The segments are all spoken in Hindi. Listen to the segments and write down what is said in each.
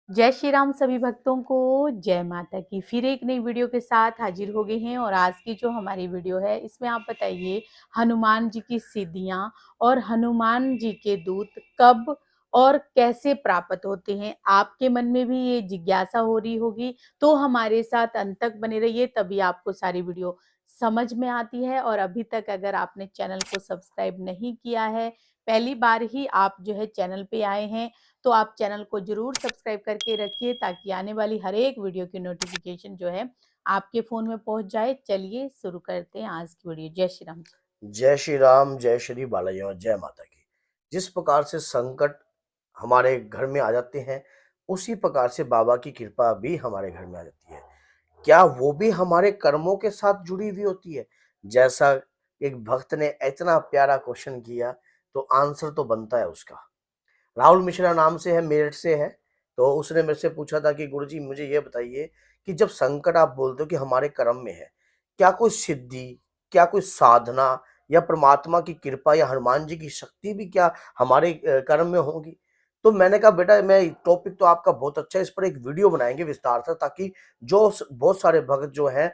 जय श्री राम सभी भक्तों को, जय माता की। फिर एक नई वीडियो के साथ हाजिर हो गए हैं और आज की जो हमारी वीडियो है इसमें आप बताइए हनुमान जी की सिद्धियां और हनुमान जी के दूत कब और कैसे प्राप्त होते हैं। आपके मन में भी ये जिज्ञासा हो रही होगी तो हमारे साथ अंत तक बने रहिए, तभी आपको सारी वीडियो समझ में आती है। और अभी तक अगर आपने चैनल को सब्सक्राइब नहीं किया है, पहली बार ही आप जो है चैनल पे आए हैं, तो आप चैनल को जरूर सब्सक्राइब करके रखिए ताकि आने वाली हर एक वीडियो की नोटिफिकेशन जो है आपके फोन में पहुंच जाए। चलिए शुरू करते हैं आज की वीडियो। जय श्री राम जी। जय श्री राम, जय श्री बालाजी और जय माता की। जिस प्रकार से संकट हमारे घर में आ जाते हैं, उसी प्रकार से बाबा की कृपा भी हमारे घर में आ जाती है। क्या वो भी हमारे कर्मों के साथ जुड़ी हुई होती है? जैसा एक भक्त ने इतना प्यारा क्वेश्चन किया, तो आंसर तो बनता है उसका। राहुल मिश्रा नाम से है, मेरठ से है। तो उसने मेरे से पूछा था कि गुरुजी मुझे ये बताइए कि जब संकट आप बोलते हो कि हमारे कर्म में है, क्या कोई सिद्धि, क्या कोई साधना या परमात्मा की कृपा या हनुमान जी की शक्ति भी क्या हमारे कर्म में होगी? तो मैंने कहा बेटा, मैं टॉपिक तो आपका बहुत अच्छा है, इस पर एक वीडियो बनाएंगे विस्तार से, ताकि जो बहुत सारे भक्त जो हैं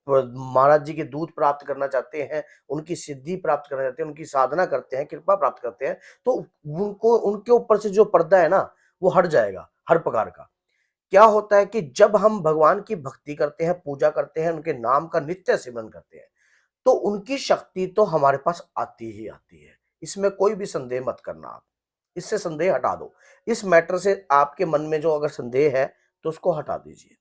महाराज जी के दूत प्राप्त करना चाहते हैं, उनकी सिद्धि प्राप्त करना चाहते हैं, उनकी साधना करते हैं, कृपा प्राप्त करते हैं, तो उनको उनके ऊपर से जो पर्दा है ना, वो हट जाएगा हर प्रकार का। क्या होता है कि जब हम भगवान की भक्ति करते हैं, पूजा करते हैं, उनके नाम का नित्य सिमरन करते हैं, तो उनकी शक्ति तो हमारे पास आती ही आती है। इसमें कोई भी संदेह मत करना आप। इससे संदेह हटा दो। इस मैटर से आपके मन में जो अगर संदेह है, तो उसको हटा दीजिए।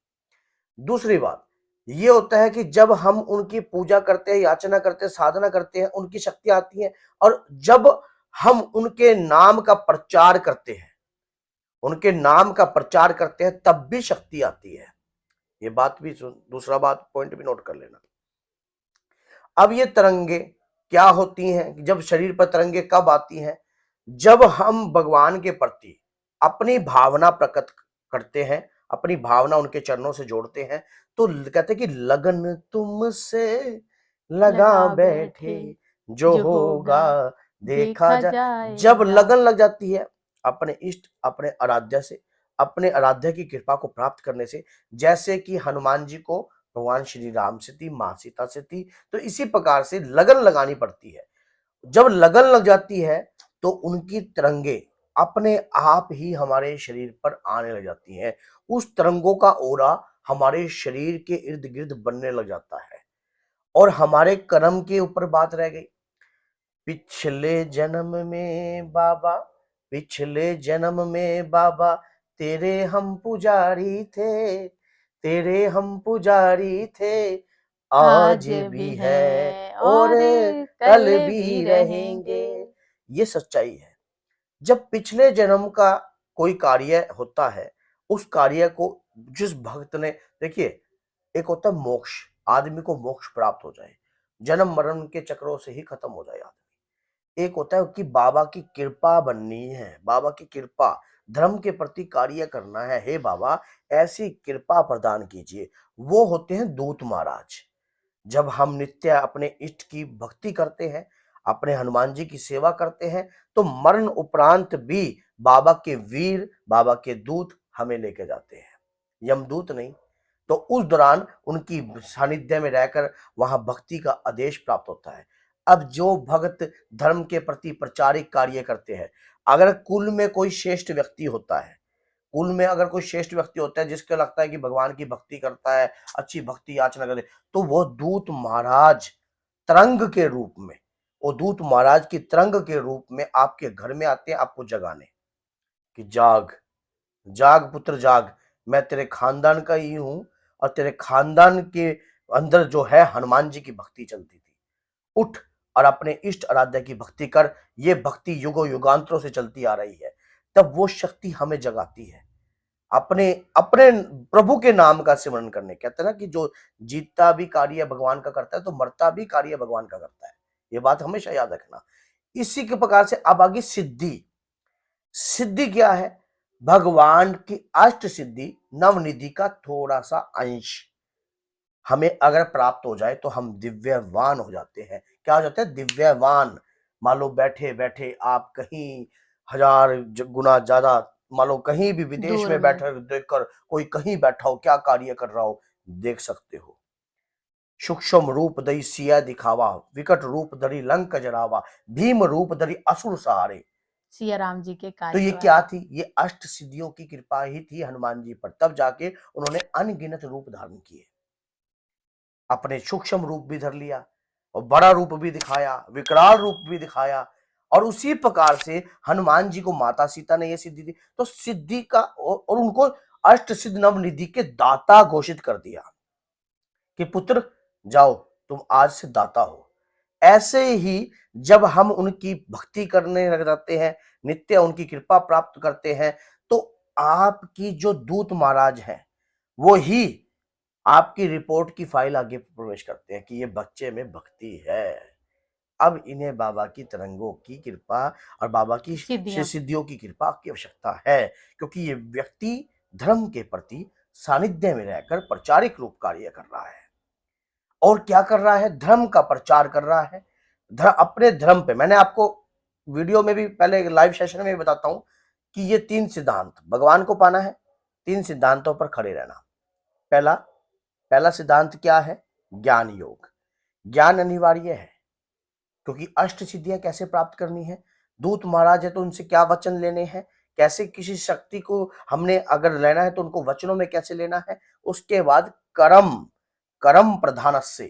दूसरी बात ये होता है कि जब हम उनकी पूजा करते हैं, याचना करते हैं, साधना करते हैं, उनकी शक्ति आती है। और जब हम उनके नाम का प्रचार करते हैं, उनके नाम का प्रचार करते हैं, तब भी शक्ति आती है। ये बात भी दूसरा बात पॉइंट भी नोट कर लेना। अब ये तरंगे क्या होती हैं? जब शरीर पर तरंगे कब आती हैं? जब हम भगवान के प्रति अपनी भावना प्रकट करते हैं, अपनी भावना उनके चरणों से जोड़ते हैं, तो कहते हैं कि लगन तुमसे लगा लगा बैठे, बैठे जो जो होगा होगा देखा देखा जाए। जब जाएगा। लगन लग जाती है अपने इष्ट, अपने आराध्य से, अपने आराध्य की कृपा को प्राप्त करने से, जैसे कि हनुमान जी को भगवान श्री राम से थी, मां सीता से थी, तो इसी प्रकार से लगन लगानी पड़ती है। जब लगन लग जाती है, तो उनकी तरंगे अपने आप ही हमारे शरीर पर आने लग जाती हैं। उस तरंगों का ओरा हमारे शरीर के इर्द गिर्द बनने लग जाता है। और हमारे कर्म के ऊपर बात रह गई। पिछले जन्म में बाबा, पिछले जन्म में बाबा, तेरे हम पुजारी थे, तेरे हम पुजारी थे, आज आज भी भी है है और और कल कल भी भी रहेंगे। रहेंगे। ये सच्चाई है। जब पिछले जन्म का कोई कार्य होता है, उस कार्य को जिस भक्त ने, देखिए, एक होता है मोक्ष, आदमी को मोक्ष प्राप्त हो जाए, जन्म मरण के चक्रों से ही खत्म हो जाए आदमी। एक होता है कि बाबा की कृपा बननी है, बाबा की कृपा, धर्म के प्रति कार्य करना है, हे बाबा ऐसी कृपा प्रदान कीजिए। वो होते हैं दूत महाराज। जब हम नित्य अपने इष्ट की भक्ति करते हैं, अपने हनुमान जी की सेवा करते हैं, तो मरण उपरांत भी बाबा के वीर, बाबा के दूत हमें लेके जाते हैं, यमदूत नहीं। तो उस दौरान उनकी सानिध्य में रहकर वहां भक्ति का आदेश प्राप्त होता है। अब जो भक्त धर्म के प्रति प्रचारिक कार्य करते हैं, अगर कुल में कोई श्रेष्ठ व्यक्ति होता है, कुल में अगर कोई श्रेष्ठ व्यक्ति होता है जिसको लगता है कि भगवान की भक्ति करता है, अच्छी भक्ति याचना करे, तो वो दूत महाराज तरंग के रूप में, वो दूत महाराज की तरंग के रूप में आपके घर में आते हैं, आपको जगाने कि जाग, जाग पुत्र जाग, मैं तेरे खानदान का ही हूं, और तेरे खानदान के अंदर जो है हनुमान जी की भक्ति चलती थी। उठ और अपने इष्ट आराध्य की भक्ति कर। ये भक्ति युगों युगांतरों से चलती आ रही है। तब वो शक्ति हमें जगाती है अपने अपने प्रभु के नाम का सिमरन करने। कहते हैं ना कि जो जीतता भी कार्य भगवान का करता है, तो मरता भी कार्य भगवान का करता है। ये बात हमेशा याद रखना। इसी के प्रकार से अब आगे सिद्धि। सिद्धि क्या है? भगवान की अष्ट सिद्धि नवनिधि का थोड़ा सा अंश हमें अगर प्राप्त हो जाए, तो हम दिव्यवान हो जाते हैं। क्या हो जाते हैं? दिव्यवान। मान लो बैठे बैठे आप कहीं हजार गुना ज्यादा मान लो कहीं भी विदेश दूर में में। बैठे देखकर कोई कहीं बैठा हो, क्या कार्य कर रहा हो, देख सकते हो। सूक्ष्म रूप दई सिया दिखावा, विकट रूप धरी लंक जरावा, भीम रूप धरी असुर सहारे। सिया राम जी के तो कार्य ये वाले। क्या थी? ये अष्ट सिद्धियों की कृपा ही थी हनुमान जी पर, तब जाके उन्होंने अनगिनत रूप धारण किए। अपने सूक्ष्म रूप भी धर लिया और बड़ा रूप भी दिखाया, विकराल रूप भी दिखाया, और उसी प्रकार से हनुमान जी को माता सीता ने यह सिद्धि दी। तो सिद्धि का और उनको अष्ट सिद्ध नवनिधि के दाता घोषित कर दिया कि पुत्र जाओ, तुम आज से दाता हो। ऐसे ही जब हम उनकी भक्ति करने लग जाते हैं, नित्य उनकी कृपा प्राप्त करते हैं, तो आपकी जो दूत महाराज हैं वो ही आपकी रिपोर्ट की फाइल आगे प्रवेश करते हैं कि ये बच्चे में भक्ति है। अब इन्हें बाबा की तरंगों की कृपा और बाबा की सिद्धियां। सिद्धियों की कृपा की आवश्यकता है, क्योंकि ये व्यक्ति धर्म के प्रति सानिध्य में रहकर प्रचारिक रूप कार्य कर रहा है। और क्या कर रहा है? धर्म का प्रचार कर रहा है। अपने धर्म पे मैंने आपको वीडियो में भी पहले लाइव सेशन में भी बताता हूं कि ये 3 सिद्धांत भगवान को पाना है, 3 सिद्धांतों पर खड़े रहना। पहला पहला सिद्धांत क्या है? ज्ञान योग। ज्ञान अनिवार्य है, क्योंकि अष्ट सिद्धियां कैसे प्राप्त करनी है, दूत महाराज है तो उनसे क्या वचन लेने हैं, कैसे किसी शक्ति को हमने अगर लेना है तो उनको वचनों में कैसे लेना है। उसके बाद कर्म, कर्म प्रधान से,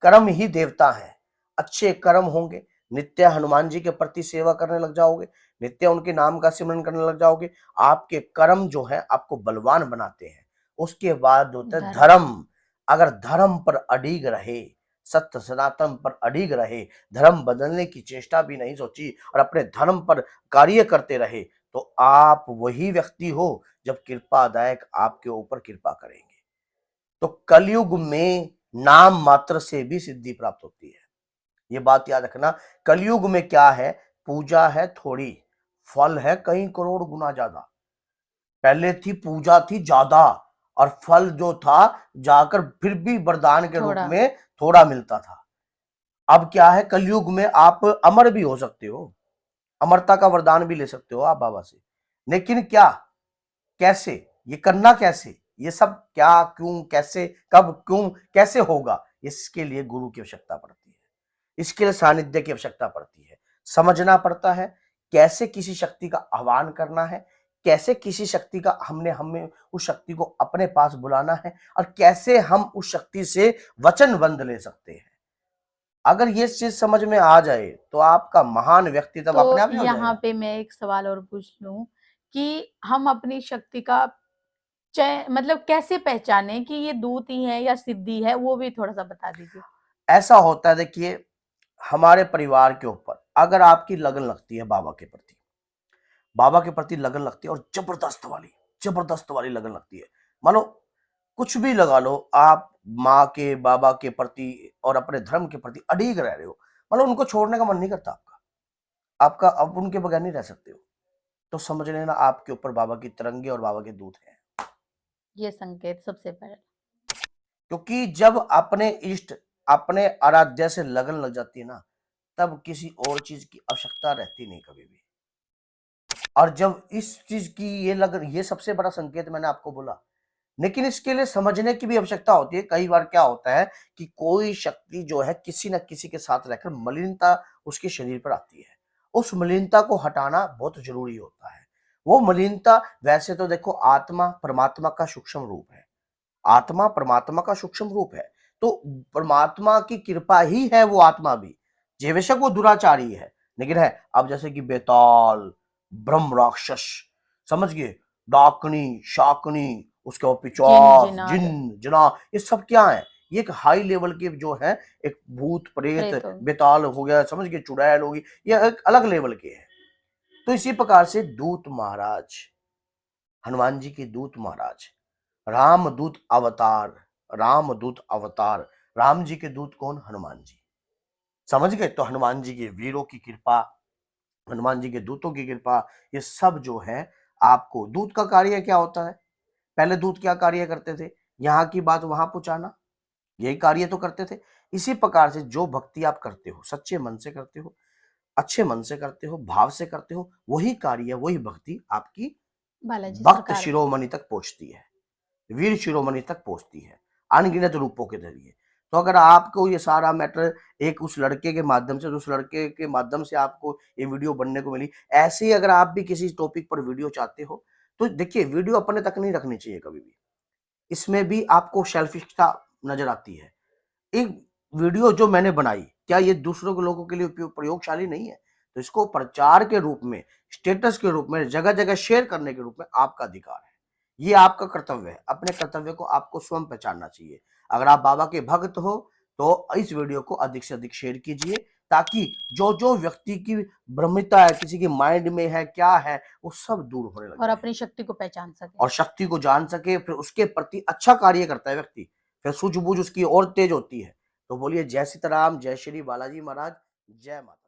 कर्म ही देवता है। अच्छे कर्म होंगे, नित्य हनुमान जी के प्रति सेवा करने लग जाओगे, नित्य उनके नाम का सिमरन करने लग जाओगे, आपके कर्म जो है आपको बलवान बनाते हैं। उसके बाद होता है धर्म। धर्म। अगर धर्म पर अडिग रहे, सत्य सनातन पर अडिग रहे, धर्म बदलने की चेष्टा भी नहीं सोची और अपने धर्म पर कार्य करते रहे, तो आप वही व्यक्ति हो जब कृपादायक आपके ऊपर कृपा करेंगे। तो कलयुग में नाम मात्र से भी सिद्धि प्राप्त होती है, ये बात याद रखना। कलयुग में क्या है? पूजा है थोड़ी, फल है कई करोड़ गुना ज्यादा। पहले थी पूजा थी ज्यादा और फल जो था जाकर फिर भी वरदान के रूप थोड़ा। में थोड़ा मिलता था। अब क्या है? कलयुग में आप अमर भी हो सकते हो, अमरता का वरदान भी ले सकते हो आप बाबा से, लेकिन क्या, कैसे, ये करना कैसे, ये सब क्या, क्यों, कैसे, कब, क्यों, कैसे होगा, इसके लिए गुरु की आवश्यकता पड़ती है, इसके लिए सानिध्य की आवश्यकता पड़ती है। समझना पड़ता है कैसे किसी शक्ति का आह्वान करना है, कैसे किसी शक्ति का हमें उस शक्ति को अपने पास बुलाना है, और कैसे हम उस शक्ति से वचनबंध ले सकते हैं। अगर ये चीज समझ में आ जाए तो आपका महान व्यक्तित्व अपने तो आप ही हो यहाँ जाएगा। पे मैं एक सवाल और पूछ लूं कि हम अपनी शक्ति का मतलब कैसे पहचाने कि ये दूत ही है या सिद्धि है, वो भी थोड़ा सा बता दीजिए। ऐसा होता है, देखिए, हमारे परिवार के ऊपर अगर आपकी लगन लगती है बाबा के प्रति, बाबा के प्रति लगन लगती है और जबरदस्त वाली लगन लगती है, मानो कुछ भी लगा लो, आप माँ के बाबा के प्रति और अपने धर्म के प्रति अड़ीग रह रहे हो, मतलब उनको छोड़ने का मन नहीं करता आपका, आपका अब उनके बगैर नहीं रह सकते हो, तो समझ लेना आपके ऊपर बाबा की तरंगे और बाबा के दूत हैं। ये संकेत सबसे पहले। क्योंकि जब अपने इष्ट, अपने आराध्य से लगन लग जाती है ना, तब किसी और चीज की आवश्यकता रहती नहीं कभी भी। और जब इस चीज की ये लगन, ये सबसे बड़ा संकेत मैंने आपको बोला, लेकिन इसके लिए समझने की भी आवश्यकता होती है। कई बार क्या होता है कि कोई शक्ति जो है किसी न किसी के साथ रहकर मलिनता उसके शरीर पर आती है, उस मलिनता को हटाना बहुत जरूरी होता है। वो मलिनता, वैसे तो देखो आत्मा परमात्मा का सूक्ष्म रूप है, आत्मा परमात्मा का सूक्ष्म रूप है, तो परमात्मा की कृपा ही है वो आत्मा भी, जे बेशक वो दुराचारी है लेकिन है। अब जैसे कि बेताल, ब्रह्म राक्षस, समझ गए, डाकनी शाकनी, उसके बाद जिन पिचास, जिनाद। जिन जना, ये सब क्या है? ये एक हाई लेवल के जो है, एक भूत प्रेत, प्रेत हो। बेताल हो गया, समझ गए, चुड़ैल होगी, ये एक अलग लेवल के हैं। तो इसी प्रकार से दूत महाराज, हनुमान जी के दूत महाराज, रामदूत अवतार, रामदूत अवतार, राम जी के दूत कौन? हनुमान जी, समझ गए। तो हनुमान जी के वीरों की कृपा, हनुमान जी के दूतों की कृपा, ये सब जो है आपको, दूत का कार्य क्या होता है? पहले दूत क्या कार्य करते थे? यहाँ की बात वहां पहुंचाना, यही कार्य तो करते थे। इसी प्रकार से जो भक्ति आप करते हो, सच्चे मन से करते हो, अच्छे मन से करते हो, भाव से करते हो, वही कार्य, वही भक्ति आपकी बालाजी भक्त सरकार का। शिरोमणि तक पहुंचती है, वीर शिरोमणि तक पहुंचती है, अनगिनत रूपों के जरिए। तो अगर आपको ये सारा मैटर एक उस लड़के के माध्यम से, उस लड़के के माध्यम से आपको ये वीडियो बनने को मिली, ऐसे ही अगर आप भी किसी टॉपिक पर वीडियो चाहते हो, तो देखिए वीडियो अपने तक नहीं रखनी चाहिए कभी भी। इसमें भी आपको सेल्फिशता नजर आती है। एक वीडियो जो मैंने बनाई, क्या ये दूसरों के लोगों के लिए प्रयोगशाली नहीं है? तो इसको प्रचार के रूप में, स्टेटस के रूप में, जगह-जगह शेयर करने के रूप में आपका अधिकार है। ये आपका कर्तव्य है। अपने कर्तव्य को आपको स्वयं पहचानना चाहिए। अगर आप बाबा के भक्त हो, तो इस वीडियो को अधिक से अधिक शेयर कीजिए, ताकि जो-जो व्यक्ति की भ्रमिता है, किसी के माइंड में है, क्या है, वो सब दूर होने लग और जाए अपनी शक्ति को पहचान सके। और शक्ति को जान सके, फिर उसके प्रति अच्छा कार्य करता है व्यक्ति, फिर सूझबूझ उसकी और तेज होती है। तो बोलिए जय सीताराम, जय श्री बालाजी महाराज, जय माता।